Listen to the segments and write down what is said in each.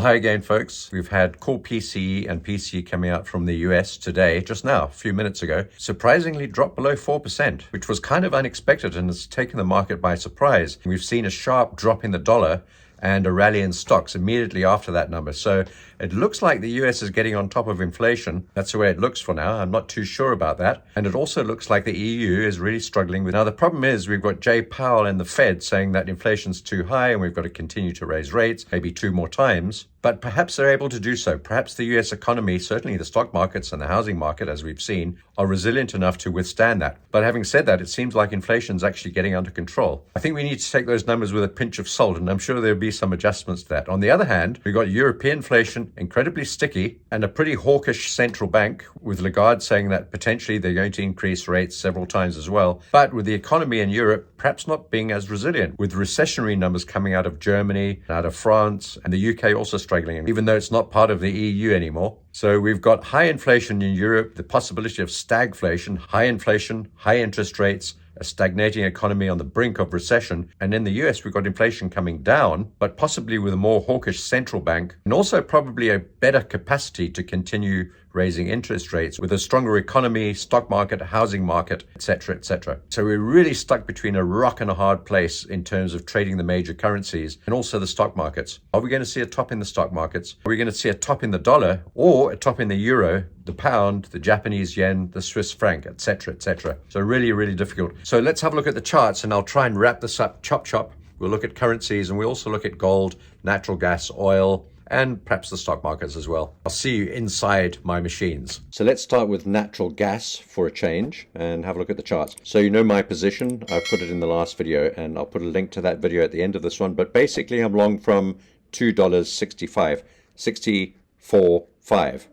Hi again, folks. We've had core PCE and PCE coming out from the US today, just now, a few minutes ago, surprisingly dropped below 4%, which was kind of unexpected and has taken the market by surprise. We've seen a sharp drop in the dollar and a rally in stocks immediately after that number. So it looks like the US is getting on top of inflation. That's the way it looks for now. I'm not too sure about that. And it also looks like the EU is really struggling with. Now, the problem is we've got Jay Powell and the Fed saying that inflation's too high and we've got to continue to raise rates, maybe 2 more times. But perhaps they're able to do so. Perhaps the US economy, certainly the stock markets and the housing market, as we've seen, are resilient enough to withstand that. But having said that, it seems like inflation's actually getting under control. I think we need to take those numbers with a pinch of salt, and I'm sure there'll be some adjustments to that. On the other hand, we've got European inflation, incredibly sticky, and a pretty hawkish central bank, with Lagarde saying that potentially they're going to increase rates several times as well. But with the economy in Europe perhaps not being as resilient, with recessionary numbers coming out of Germany, out of France, and the UK also struggling, even though it's not part of the EU anymore. So we've got high inflation in Europe, the possibility of stagflation, high inflation, high interest rates, a stagnating economy on the brink of recession. And in the US, we've got inflation coming down, but possibly with a more hawkish central bank, and also probably a better capacity to continue raising interest rates with a stronger economy, stock market, housing market, etc., etc. So we're really stuck between a rock and a hard place in terms of trading the major currencies and also the stock markets. Are we going to see a top in the stock markets? Are we going to see a top in the dollar or a top in the euro, the pound, the Japanese yen, the Swiss franc, etc., etc.? So really, really difficult. So let's have a look at the charts, and I'll try and wrap this up chop. We'll look at currencies, and we also look at gold, natural gas, oil, and perhaps the stock markets as well. I'll see you inside my machines. So let's start with natural gas for a change and have a look at the charts. So you know my position. I've put it in the last video, and I'll put a link to that video at the end of this one. But basically, I'm long from $2.65, 64.5.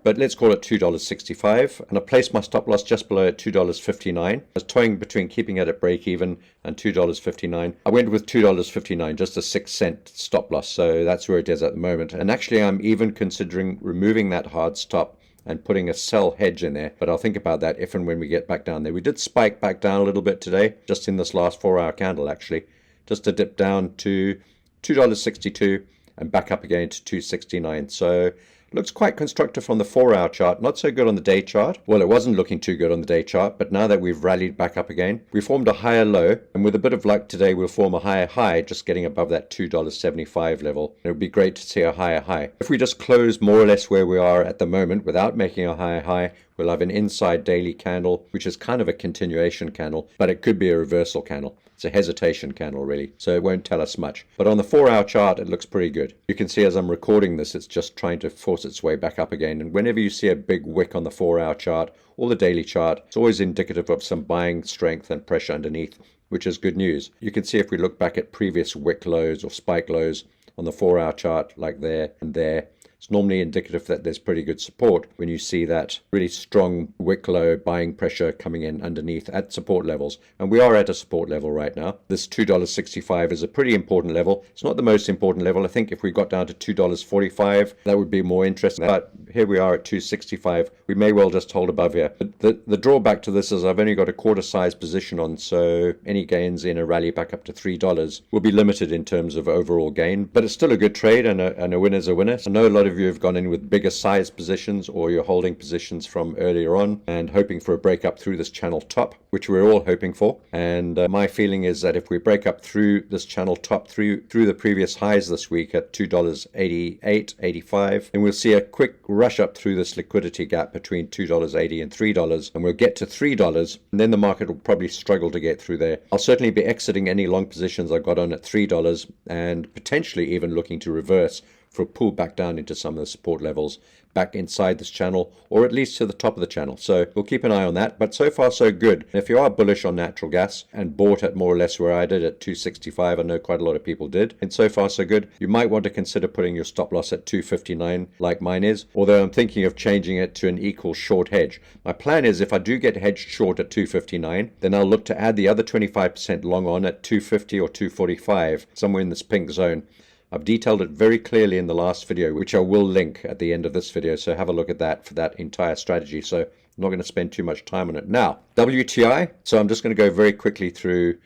But let's call it $2.65. And I placed my stop loss just below at $2.59. I was toying between keeping it at break even and $2.59. I went with $2.59, just a 6-cent stop loss. So that's where it is at the moment. And actually, I'm even considering removing that hard stop and putting a sell hedge in there. But I'll think about that if and when we get back down there. We did spike back down a little bit today, just in this last 4-hour candle, actually. Just to dip down to $2.62 and back up again to $2.69. So looks quite constructive on the 4-hour chart, not so good on the day chart. Well, it wasn't looking too good on the day chart, but now that we've rallied back up again, we formed a higher low, and with a bit of luck today, we'll form a higher high, just getting above that $2.75 level. It would be great to see a higher high. If we just close more or less where we are at the moment without making a higher high, we'll have an inside daily candle, which is kind of a continuation candle, but it could be a reversal candle. It's a hesitation candle, really, so it won't tell us much. But on the 4-hour chart, it looks pretty good. You can see as I'm recording this, it's just trying to force its way back up again. And whenever you see a big wick on the 4-hour chart or the daily chart, it's always indicative of some buying strength and pressure underneath, which is good news. You can see if we look back at previous wick lows or spike lows on the 4-hour chart, like there and there, it's normally indicative that there's pretty good support when you see that really strong wick low buying pressure coming in underneath at support levels. And we are at a support level right now. This $2.65 is a pretty important level. It's not the most important level. I think if we got down to $2.45, that would be more interesting. But here we are at $2.65. We may well just hold above here. But the drawback to this is I've only got a quarter size position on, so any gains in a rally back up to $3 will be limited in terms of overall gain. But it's still a good trade, and a winner's a winner. I know a lot of you have gone in with bigger size positions, or you're holding positions from earlier on and hoping for a break up through this channel top, which we're all hoping for. And my feeling is that if we break up through this channel top through the previous highs this week at $2.88, 85, then we'll see a quick rush up through this liquidity gap between $2.80 and $3, and we'll get to $3, and then the market will probably struggle to get through there. I'll certainly be exiting any long positions I've got on at $3 and potentially even looking to reverse for a pull back down into some of the support levels back inside this channel, or at least to the top of the channel. So we'll keep an eye on that, but so far so good. If you are bullish on natural gas and bought at more or less where I did at $2.65, I know quite a lot of people did, and so far so good, you might want to consider putting your stop loss at $2.59 like mine is, although I'm thinking of changing it to an equal short hedge. My plan is if I do get hedged short at $2.59, then I'll look to add the other 25% long on at $2.50 or $2.45, somewhere in this pink zone. I've detailed it very clearly in the last video, which I will link at the end of this video, so have a look at that for that entire strategy. So I'm not going to spend too much time on it. Now, WTI. So I'm just going to go very quickly through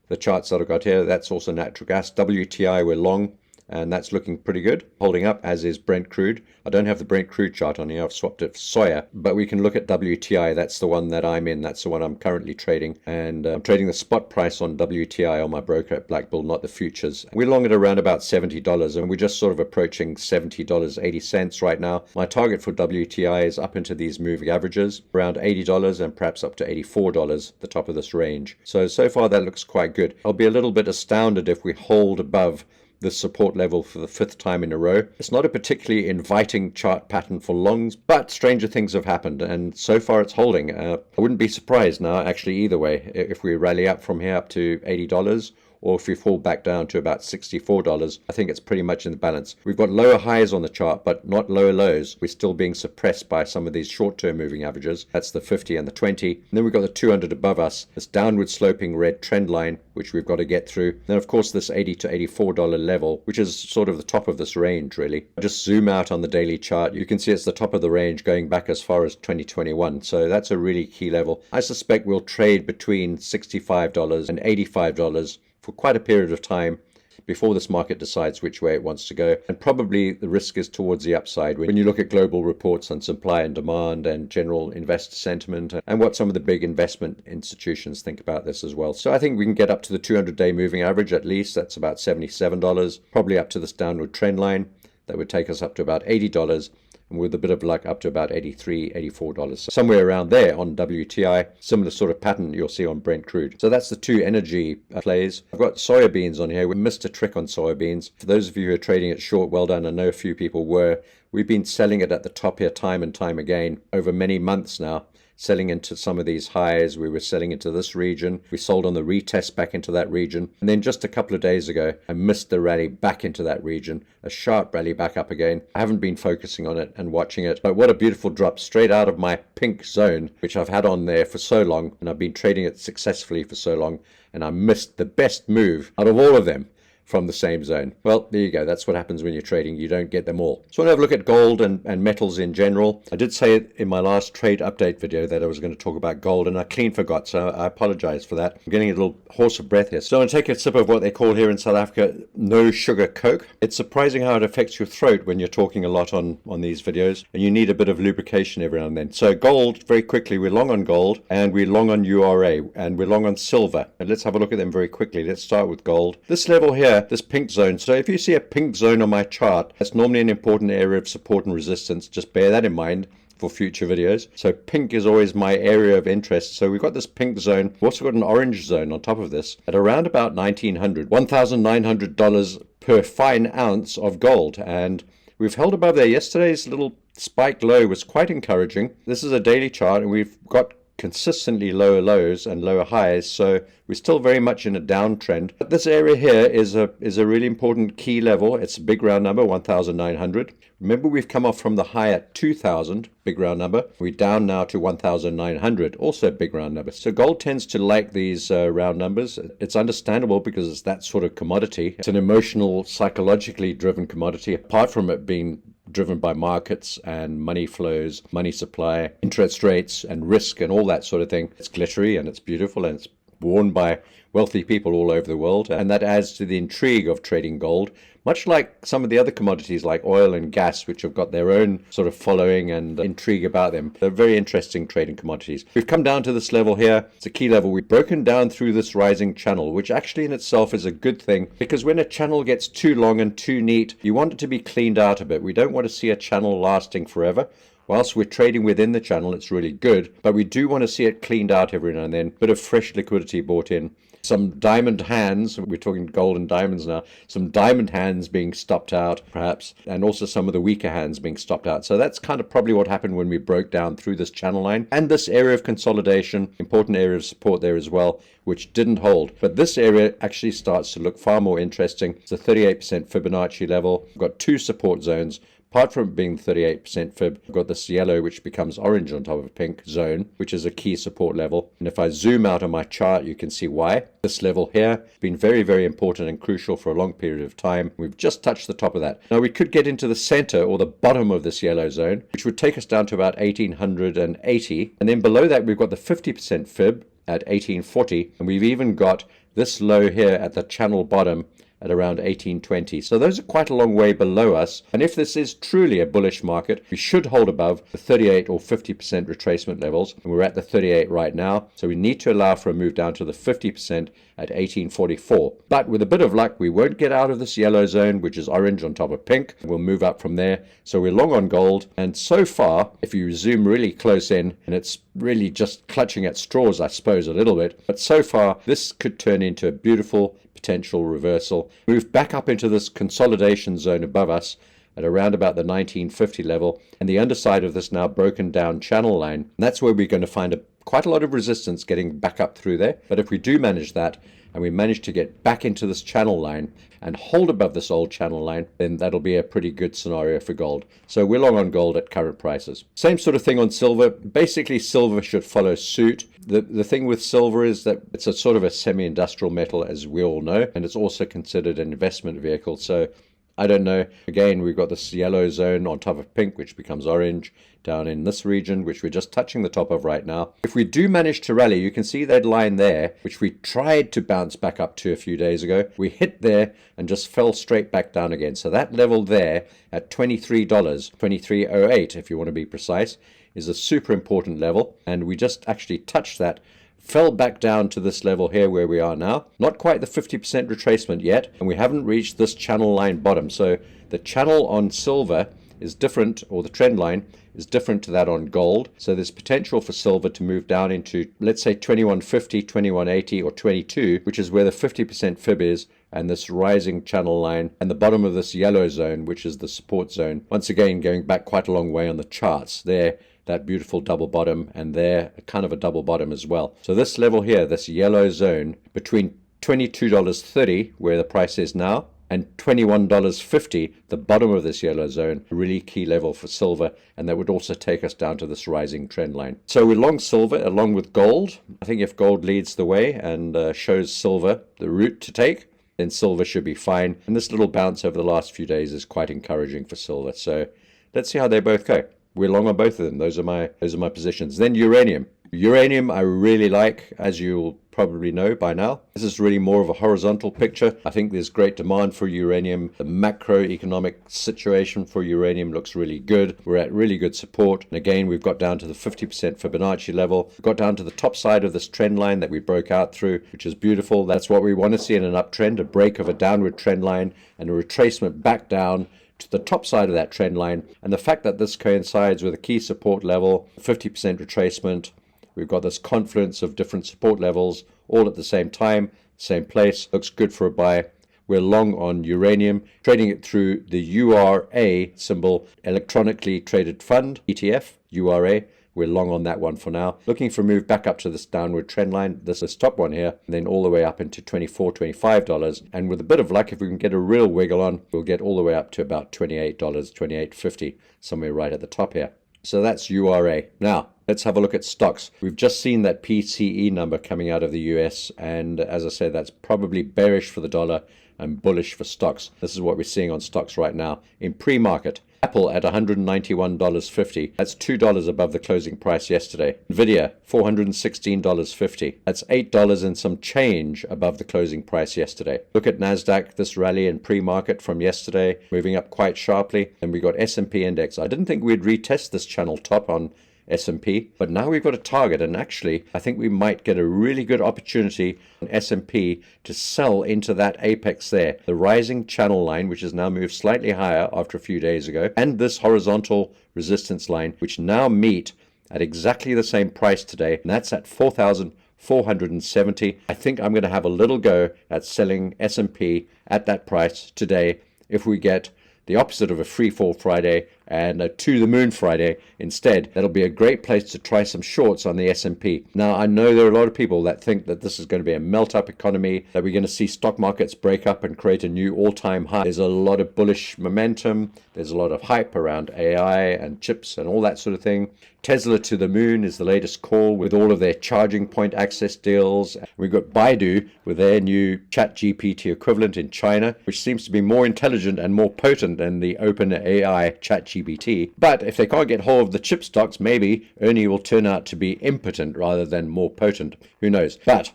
the charts that I've got here. That's also natural gas. WTI, we're long and that's looking pretty good, holding up, as is Brent crude. I don't have the Brent crude chart on here, I've swapped it for soya, but we can look at WTI. That's the one that I'm in, that's the one I'm currently trading, and I'm trading the spot price on WTI on my broker at Black Bull, not the futures. We're long at around about $70, and we're just sort of approaching $70.80 right now. My target for WTI is up into these moving averages, around $80 and perhaps up to $84, the top of this range. So far that looks quite good. I'll be a little bit astounded if we hold above this support level for the 5th time in a row. It's not a particularly inviting chart pattern for longs, but stranger things have happened, and so far it's holding. I wouldn't be surprised now, actually, either way, if we rally up from here up to $80, or if we fall back down to about $64, I think it's pretty much in the balance. We've got lower highs on the chart, but not lower lows. We're still being suppressed by some of these short-term moving averages. That's the 50 and the 20. And then we've got the 200 above us, this downward sloping red trend line, which we've got to get through. Then, of course, this $80 to $84 level, which is sort of the top of this range, really. Just zoom out on the daily chart. You can see it's the top of the range going back as far as 2021. So that's a really key level. I suspect we'll trade between $65 and $85 for quite a period of time before this market decides which way it wants to go. And probably the risk is towards the upside when you look at global reports on supply and demand and general investor sentiment and what some of the big investment institutions think about this as well. So I think we can get up to the 200-day moving average at least. That's about $77, probably up to this downward trend line. That would take us up to about $80. And with a bit of luck up to about $83, $84. So somewhere around there on WTI, similar sort of pattern you'll see on Brent crude. So that's the two energy plays. I've got soybeans on here. We missed a trick on soybeans. For those of you who are trading it short, well done. I know a few people were. We've been selling it at the top here time and time again over many months now. Selling into some of these highs. We were selling into this region. We sold on the retest back into that region. And then just a couple of days ago, I missed the rally back into that region, a sharp rally back up again. I haven't been focusing on it and watching it, but what a beautiful drop straight out of my pink zone, which I've had on there for so long, and I've been trading it successfully for so long, and I missed the best move out of all of them from the same zone. Well, there you go. That's what happens when you're trading. You don't get them all. So I want to have a look at gold and metals in general. I did say it in my last trade update video that I was going to talk about gold, and I clean forgot, so I apologize for that. I'm getting a little hoarse of breath here. So I'm going to take a sip of what they call here in South Africa no sugar Coke. It's surprising how it affects your throat when you're talking a lot on these videos, and you need a bit of lubrication every now and then. So gold, very quickly, we're long on gold, and we're long on URA, and we're long on silver. And let's have a look at them very quickly. Let's start with gold. This level here, this pink zone. So if you see a pink zone on my chart, that's normally an important area of support and resistance. Just bear that in mind for future videos. So pink is always my area of interest. So we've got this pink zone. We've also got an orange zone on top of this at around about $1,900 per fine ounce of gold. And we've held above there. Yesterday's little spike low was quite encouraging. This is a daily chart, and we've got consistently lower lows and lower highs, so we're still very much in a downtrend. But this area here is a really important key level. It's a big round number, 1,900. Remember, we've come off from the high at 2,000, big round number. We're down now to 1,900, also a big round number. So gold tends to like these round numbers. It's understandable because it's that sort of commodity. It's an emotional, psychologically driven commodity, apart from it being driven by markets and money flows, money supply, interest rates and risk and all that sort of thing. It's glittery and it's beautiful and it's worn by wealthy people all over the world, and that adds to the intrigue of trading gold, much like some of the other commodities like oil and gas, which have got their own sort of following and intrigue about them. They're very interesting trading commodities. We've come down to this level here. It's a key level. We've broken down through this rising channel, which actually in itself is a good thing, because when a channel gets too long and too neat, you want it to be cleaned out a bit. We don't want to see a channel lasting forever. Whilst we're trading within the channel, it's really good, but we do want to see it cleaned out every now and then. Bit of fresh liquidity brought in. Some diamond hands, we're talking gold and diamonds now, some diamond hands being stopped out perhaps, and also some of the weaker hands being stopped out. So that's kind of probably what happened when we broke down through this channel line. And this area of consolidation, important area of support there as well, which didn't hold. But this area actually starts to look far more interesting. It's a 38% Fibonacci level. We've got two support zones. Apart from being 38% fib, I've got this yellow which becomes orange on top of a pink zone, which is a key support level. And if I zoom out on my chart, you can see why. This level here has been very, very important and crucial for a long period of time. We've just touched the top of that. Now we could get into the center or the bottom of this yellow zone, which would take us down to about 1880. And then below that, we've got the 50% fib at 1840. And we've even got this low here at the channel bottom at around 18.20. So those are quite a long way below us. And if this is truly a bullish market, we should hold above the 38 or 50% retracement levels. And we're at the 38 right now. So we need to allow for a move down to the 50% at 18.44. But with a bit of luck, we won't get out of this yellow zone, which is orange on top of pink. We'll move up from there. So we're long on gold. And so far, if you zoom really close in, and it's really just clutching at straws, I suppose, a little bit. But so far, this could turn into a beautiful potential reversal. Move back up into this consolidation zone above us at around about the 1950 level, and the underside of this now broken down channel line. And that's where we're going to find quite a lot of resistance getting back up through there. But if we do manage that, and we manage to get back into this channel line and hold above this old channel line, then that'll be a pretty good scenario for gold. So we're long on gold at current prices. Same sort of thing on silver. Basically, silver should follow suit. The thing with silver is that it's a sort of a semi-industrial metal, as we all know, and it's also considered an investment vehicle. So I don't know. Again, we've got this yellow zone on top of pink, which becomes orange down in this region, which we're just touching the top of right now. If we do manage to rally, you can see that line there, which we tried to bounce back up to a few days ago. We hit there and just fell straight back down again. So that level there at $23, $23.08 if you want to be precise, is a super important level. And we just actually touched that, fell back down to this level here where we are now. Not quite the 50% retracement yet, and we haven't reached this channel line bottom. So the channel on silver is different, or the trend line is different to that on gold. So there's potential for silver to move down into, let's say, 2150, 2180, or 22, which is where the 50% fib is, and this rising channel line, and the bottom of this yellow zone, which is the support zone. Once again, going back quite a long way on the charts there, that beautiful double bottom, and there kind of a double bottom as well. So this level here, this yellow zone between $22.30, where the price is now, and $21.50, the bottom of this yellow zone, a really key level for silver, and that would also take us down to this rising trend line. So we're long silver along with gold. I think if gold leads the way and shows silver the route to take, then silver should be fine. And this little bounce over the last few days is quite encouraging for silver. So let's see how they both go. We're long on both of them. Those are my positions. Then uranium. Uranium I really like, as you'll probably know by now. This is really more of a horizontal picture. I think there's great demand for uranium. The macroeconomic situation for uranium looks really good. We're at really good support. And again, we've got down to the 50% Fibonacci level. We've got down to the top side of this trend line that we broke out through, which is beautiful. That's what we want to see in an uptrend, a break of a downward trend line and a retracement back down to the top side of that trend line. And the fact that this coincides with a key support level, 50% retracement, we've got this confluence of different support levels all at the same time, same place, looks good for a buy. We're long on uranium, trading it through the URA symbol, electronically traded fund, ETF, URA. We're long on that one for now. Looking for a move back up to this downward trend line, this top one here, and then all the way up into $24, $25. And with a bit of luck, if we can get a real wiggle on, we'll get all the way up to about $28, $28.50, somewhere right at the top here. So that's URA. Now, let's have a look at stocks. We've just seen that PCE number coming out of the US, and as I said, that's probably bearish for the dollar and bullish for stocks. This is what we're seeing on stocks right now. In pre-market, Apple at $191.50. That's $2 above the closing price yesterday. Nvidia, $416.50. That's $8 and some change above the closing price yesterday. Look at NASDAQ, this rally in pre-market from yesterday, moving up quite sharply. And we got S&P index. I didn't think we'd retest this channel top on S&P, but now we've got a target, and actually I think we might get a really good opportunity on S&P to sell into that apex there, the rising channel line, which has now moved slightly higher after a few days ago, and this horizontal resistance line, which now meet at exactly the same price today, and that's at 4,470. I think I'm going to have a little go at selling S&P at that price today if we get the opposite of a free fall Friday and a to the moon Friday instead. That'll be a great place to try some shorts on the S&P. Now, I know there are a lot of people that think that this is going to be a melt-up economy, that we're going to see stock markets break up and create a new all-time high. There's a lot of bullish momentum. There's a lot of hype around AI and chips and all that sort of thing. Tesla to the moon is the latest call with all of their charging point access deals. We've got Baidu with their new ChatGPT equivalent in China, which seems to be more intelligent and more potent than the OpenAI ChatGPT. But if they can't get hold of the chip stocks, maybe Ernie will turn out to be impotent rather than more potent. Who knows? But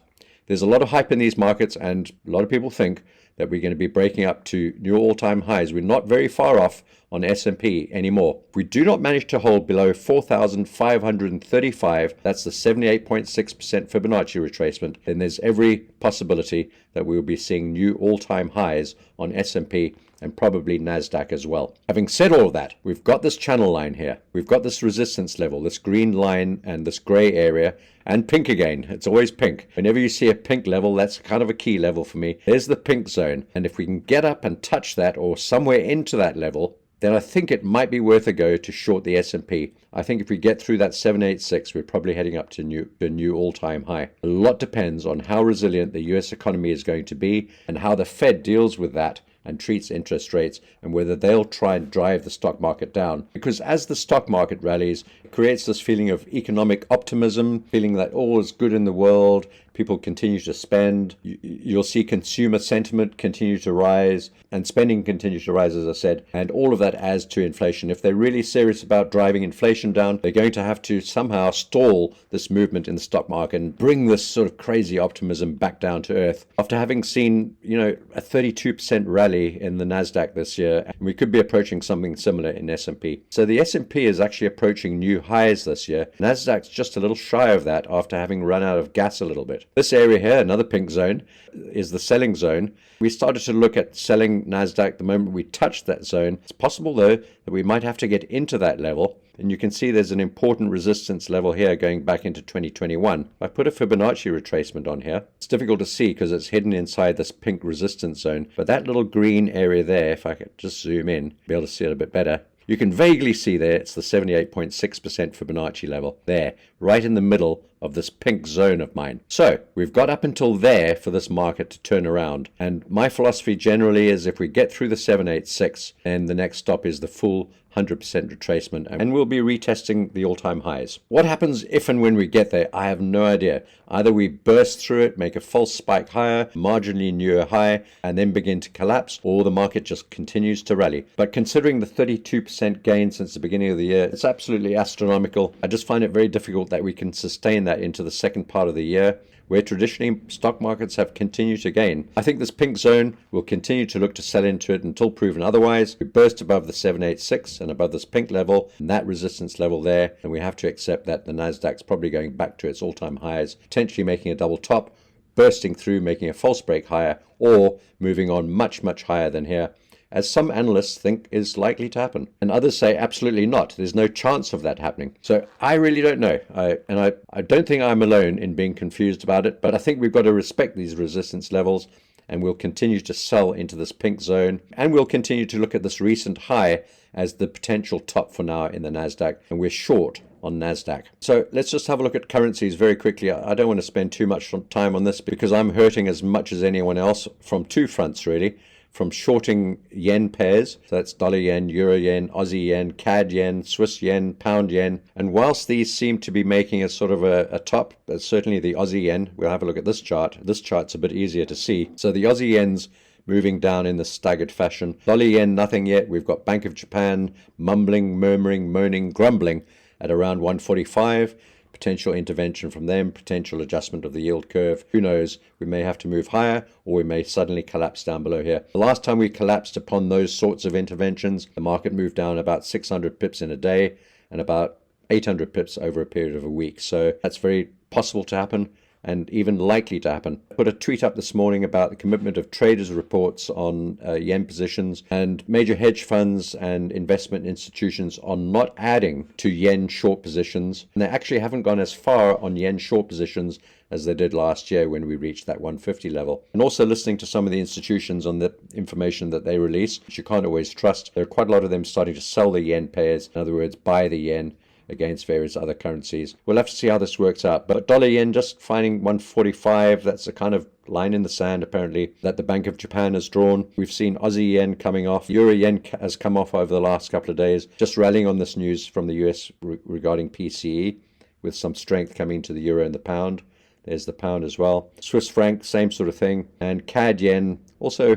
there's a lot of hype in these markets, and a lot of people think that we're going to be breaking up to new all-time highs. We're not very far off on S&P anymore. If we do not manage to hold below 4,535, that's the 78.6% Fibonacci retracement, then there's every possibility that we will be seeing new all-time highs on S&P and probably NASDAQ as well. Having said all of that, we've got this channel line here. We've got this resistance level, this green line and this gray area, and pink again. It's always pink. Whenever you see a pink level, that's kind of a key level for me. There's the pink zone. And if we can get up and touch that or somewhere into that level, then I think it might be worth a go to short the S&P. I think if we get through that 786, we're probably heading up to a new all-time high. A lot depends on how resilient the US economy is going to be and how the Fed deals with that and treats interest rates, and whether they'll try and drive the stock market down. Because as the stock market rallies, it creates this feeling of economic optimism, feeling that all is good in the world, people continue to spend, you'll see consumer sentiment continue to rise, and spending continues to rise, as I said, and all of that adds to inflation. If they're really serious about driving inflation down, they're going to have to somehow stall this movement in the stock market and bring this sort of crazy optimism back down to earth. After having seen, a 32% rally in the NASDAQ this year, we could be approaching something similar in S&P. So the S&P is actually approaching new highs this year. NASDAQ's just a little shy of that after having run out of gas a little bit. This area here, another pink zone, is the selling zone. We started to look at selling NASDAQ the moment we touched that zone. It's possible, though, that we might have to get into that level. And you can see there's an important resistance level here going back into 2021. I put a Fibonacci retracement on here. It's difficult to see because it's hidden inside this pink resistance zone. But that little green area there, if I could just zoom in, be able to see it a bit better, you can vaguely see there it's the 78.6% Fibonacci level there, right in the middle of this pink zone of mine. So we've got up until there for this market to turn around. And my philosophy generally is if we get through the 786, then the next stop is the full 100% retracement, and we'll be retesting the all-time highs. What happens if and when we get there, I have no idea. Either we burst through it, make a false spike higher, marginally newer high, and then begin to collapse, or the market just continues to rally. But considering the 32% gain since the beginning of the year, it's absolutely astronomical. I just find it very difficult that we can sustain that into the second part of the year, where traditionally stock markets have continued to gain. I think this pink zone will continue to look to sell into it until proven otherwise. We burst above the 786 and above this pink level and that resistance level there, and we have to accept that the NASDAQ's probably going back to its all-time highs, potentially making a double top, bursting through, making a false break higher, or moving on much, much higher than here, as some analysts think is likely to happen. And others say absolutely not. There's no chance of that happening. So I really don't know. I don't think I'm alone in being confused about it, but I think we've got to respect these resistance levels, and we'll continue to sell into this pink zone, and we'll continue to look at this recent high as the potential top for now in the NASDAQ, and we're short on NASDAQ. So let's just have a look at currencies very quickly. I don't want to spend too much time on this because I'm hurting as much as anyone else from two fronts, really. From shorting yen pairs, so that's dollar yen, euro yen, Aussie yen, CAD yen, Swiss yen, pound yen. And whilst these seem to be making a sort of a top, certainly the Aussie yen, we'll have a look at this chart. This chart's a bit easier to see. So the Aussie yen's moving down in this staggered fashion. Dollar yen, nothing yet. We've got Bank of Japan mumbling, murmuring, moaning, grumbling at around 145. Potential intervention from them, potential adjustment of the yield curve. Who knows? We may have to move higher, or we may suddenly collapse down below here. The last time we collapsed upon those sorts of interventions, the market moved down about 600 pips in a day and about 800 pips over a period of a week. So that's very possible to happen, and even likely to happen. I put a tweet up this morning about the commitment of traders' reports on yen positions, and major hedge funds and investment institutions are not adding to yen short positions, and they actually haven't gone as far on yen short positions as they did last year when we reached that 150 level. And also listening to some of the institutions on the information that they release, which you can't always trust. There are quite a lot of them starting to sell the yen pairs, in other words, buy the yen against various other currencies. We'll have to see how this works out. But dollar yen just finding 145, that's a kind of line in the sand, apparently, that the Bank of Japan has drawn. We've seen Aussie yen coming off. Euro yen has come off over the last couple of days, just rallying on this news from the US regarding PCE, with some strength coming to the euro and the pound. There's the pound as well. Swiss franc, same sort of thing. And CAD yen, also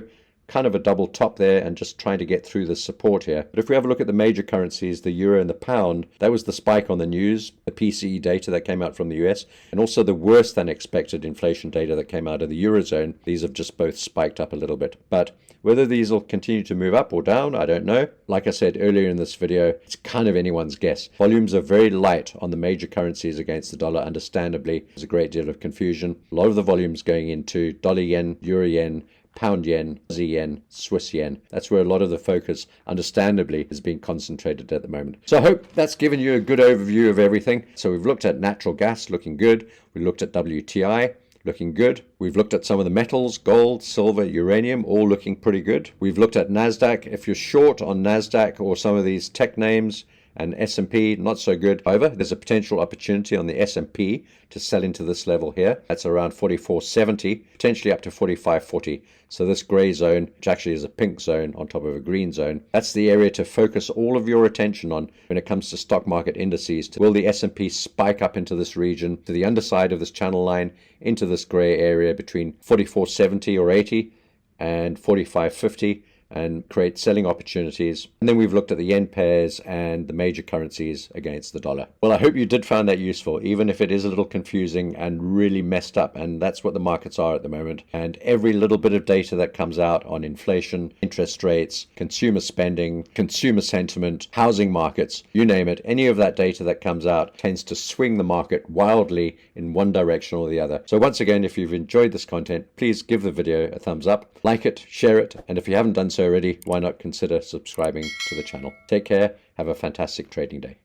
kind of a double top there and just trying to get through the support here. But if we have a look at the major currencies, the euro and the pound, that was the spike on the news, the PCE data that came out from the US, and also the worse than expected inflation data that came out of the Eurozone. These have just both spiked up a little bit. But whether these will continue to move up or down, I don't know. Like I said earlier in this video, it's kind of anyone's guess. Volumes are very light on the major currencies against the dollar, understandably. There's a great deal of confusion. A lot of the volumes going into dollar yen, euro yen, pound yen, Aussie yen, Swiss yen. That's where a lot of the focus, understandably, is being concentrated at the moment. So I hope that's given you a good overview of everything. So we've looked at natural gas, looking good. We looked at WTI, looking good. We've looked at some of the metals, gold, silver, uranium, all looking pretty good. We've looked at NASDAQ. If you're short on NASDAQ or some of these tech names, and S&P, not so good. However, there's a potential opportunity on the S&P to sell into this level here. That's around 44.70, potentially up to 45.40. So this gray zone, which actually is a pink zone on top of a green zone, that's the area to focus all of your attention on when it comes to stock market indices. Will the S&P spike up into this region, to the underside of this channel line, into this gray area between 44.70 or 80 and 45.50? And create selling opportunities. And then we've looked at the yen pairs and the major currencies against the dollar. Well, I hope you did find that useful, even if it is a little confusing and really messed up. And that's what the markets are at the moment. And every little bit of data that comes out on inflation, interest rates, consumer spending, consumer sentiment, housing markets, you name it, any of that data that comes out tends to swing the market wildly in one direction or the other. So once again, if you've enjoyed this content, please give the video a thumbs up, like it, share it, and if you haven't done so already, why not consider subscribing to the channel. Take care. Have a fantastic trading day.